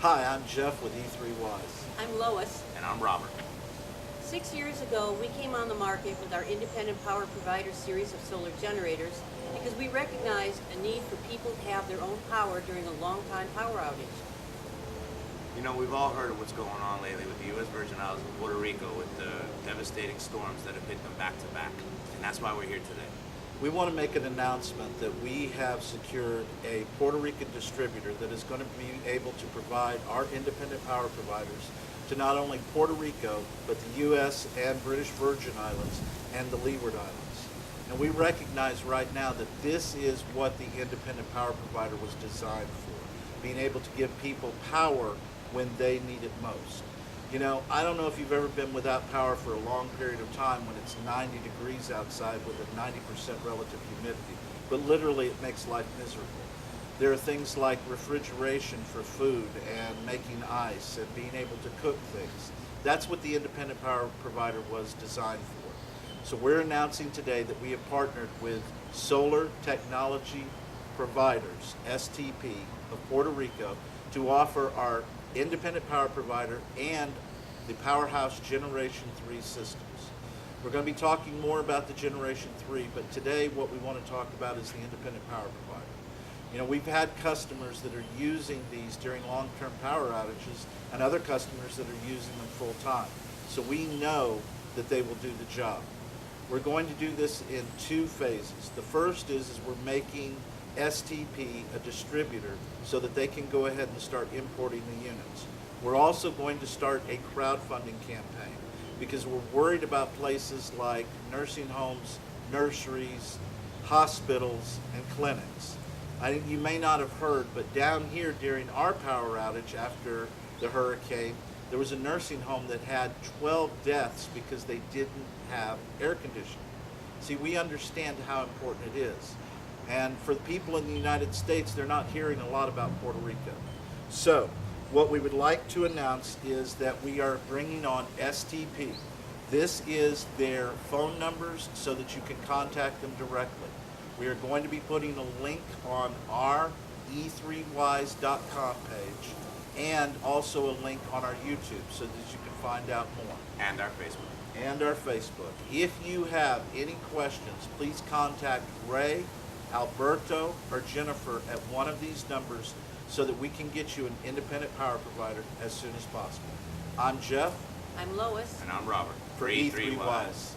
Hi, I'm Jeff with E3Wise. I'm Lois. And I'm Robert. 6 years ago, we came on the market with our independent power provider series of solar generators because we recognized a need for people to have their own power during a long-time power outage. You know, we've all heard of what's going on lately with the U.S. Virgin Islands and Puerto Rico with the devastating storms that have hit them back to back. And that's why we're here today. We want to make an announcement that we have secured a Puerto Rican distributor that is going to be able to provide our independent power providers to not only Puerto Rico, but the U.S. and British Virgin Islands and the Leeward Islands. And we recognize right now that this is what the independent power provider was designed for, being able to give people power when they need it most. You know, I don't know if you've ever been without power for a long period of time when it's 90 degrees outside with a 90% relative humidity, but literally it makes life miserable. There are things like refrigeration for food and making ice and being able to cook things. That's what the independent power provider was designed for. So we're announcing today that we have partnered with Solar Technology Providers, STP, of Puerto Rico to offer our independent power provider and the Powerhouse Generation 3 systems. We're going to be talking more about the Generation 3, but today what we want to talk about is the independent power provider. You know, we've had customers that are using these during long-term power outages and other customers that are using them full-time. So we know that they will do the job. We're going to do this in two phases. The first is we're making STP a distributor so that they can go ahead and start importing the units. We're also going to start a crowdfunding campaign because we're worried about places like nursing homes, nurseries, hospitals, and clinics. You may not have heard, but down here during our power outage after the hurricane, there was a nursing home that had 12 deaths because they didn't have air conditioning. See, we understand how important it is. And for the people in the United States, they're not hearing a lot about Puerto Rico. So, what we would like to announce is that we are bringing on STP. This is their phone numbers so that you can contact them directly. We are going to be putting a link on our e3wise.com page and also a link on our YouTube so that you can find out more. And our Facebook. And our Facebook. If you have any questions, please contact Ray, Alberto, or Jennifer at one of these numbers so that we can get you an independent power provider as soon as possible. I'm Jeff. I'm Lois. And I'm Robert. For E3Wise.